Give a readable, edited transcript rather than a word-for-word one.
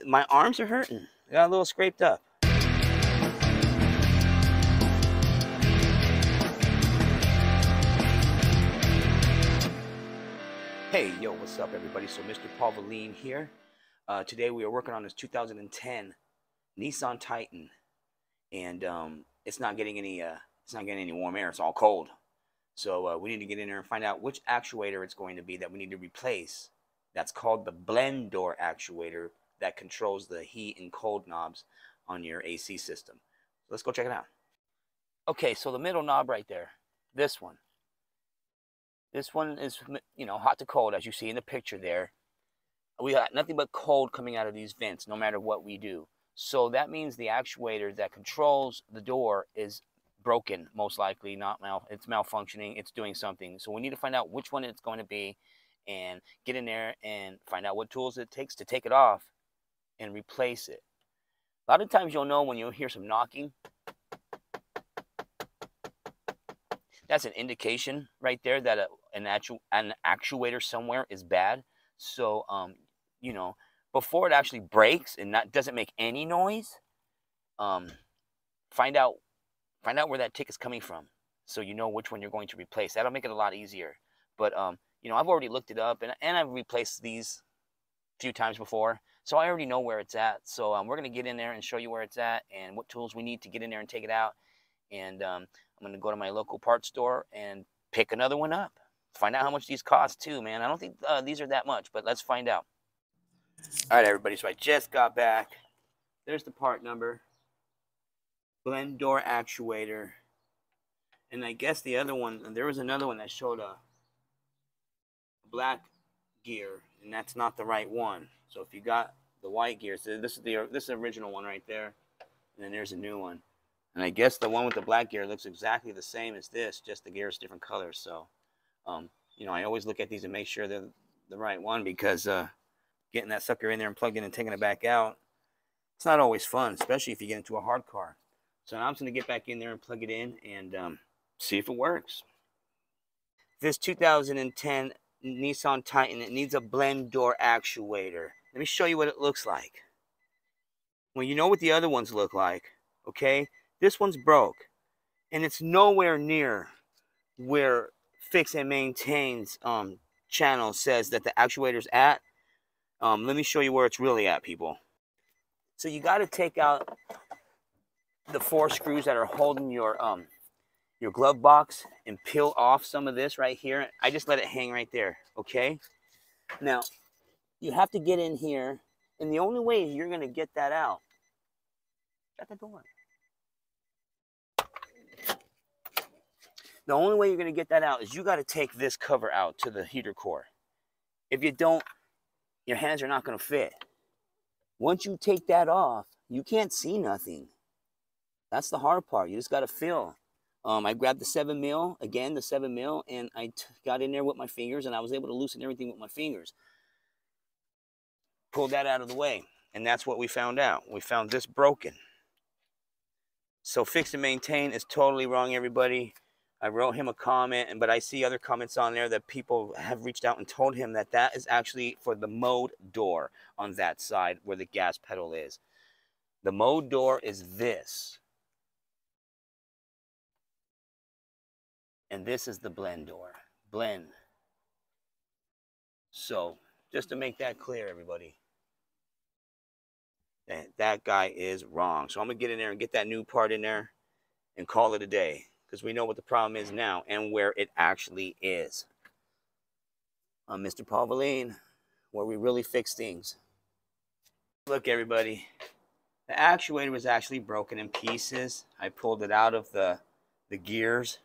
My arms are hurting. I got a little scraped up. Hey, yo, what's up, everybody? So, Mr. Paul Valine here. Today we are working on this 2010 Nissan Titan, and it's not getting any warm air. It's all cold. So we need to get in there and find out which actuator it's going to be that we need to replace. That's called the blend door actuator that controls the heat and cold knobs on your AC system. Let's go check it out. Okay, so the middle knob right there, this one is, hot to cold, as you see in the picture there. We got nothing but cold coming out of these vents no matter what we do. So that means the actuator that controls the door is broken, most likely. It's malfunctioning, it's doing something. So we need to find out which one it's going to be and get in there and find out what tools it takes to take it off and replace it. A lot of times you'll know when you hear some knocking. That's an indication right there that an actuator somewhere is bad. So before it actually breaks and doesn't make any noise, find out where that tick is coming from, so you know which one you're going to replace. That'll make it a lot easier. But I've already looked it up, and I've replaced these a few times before, so I already know where it's at. So we're gonna get in there and show you where it's at and what tools we need to get in there and take it out. And I'm gonna go to my local parts store and pick another one up. Find out how much these cost too, man. I don't think these are that much, but let's find out. All right, everybody. So I just got back. There's the part number. Blend door actuator. And I guess the other one, there was another one that showed a black gear, and that's not the right one. So if you got the white gear, so this is the original one right there, and then there's a new one. And I guess the one with the black gear looks exactly the same as this, just the gear is different colors. So I always look at these and make sure they're the right one, because getting that sucker in there and plugged in and taking it back out, it's not always fun, especially if you get into a hard car. So now I'm just going to get back in there and plug it in and see if it works. This 2010 Nissan Titan, it needs a blend door actuator. Let me show you what it looks like. Well, you know what the other ones look like, okay? This one's broke, and it's nowhere near where Fix and Maintain's channel says that the actuator's at. Let me show you where it's really at, people. So you got to take out the 4 screws that are holding your glove box and peel off some of this right here. I just let it hang right there, okay? Now, you have to get in here, and the only way you're going to get that out, shut the door. The only way you're going to get that out is you got to take this cover out to the heater core. If you don't, your hands are not going to fit. Once you take that off, you can't see nothing. That's the hard part. You just got to feel. I grabbed the 7 mil, again, the 7 mil, and I got in there with my fingers, and I was able to loosen everything with my fingers. Pulled that out of the way, and that's what we found out. We found this broken. So Fix and Maintain is totally wrong, everybody. I wrote him a comment, but I see other comments on there that people have reached out and told him that that is actually for the mode door on that side where the gas pedal is. The mode door is this. And this is the blend door. Blend. So, just to make that clear, everybody, that guy is wrong. So I'm going to get in there and get that new part in there and call it a day, because we know what the problem is now and where it actually is. I'm Mr. Paul Valine, where we really fix things. Look, everybody, the actuator was actually broken in pieces. I pulled it out of the gears,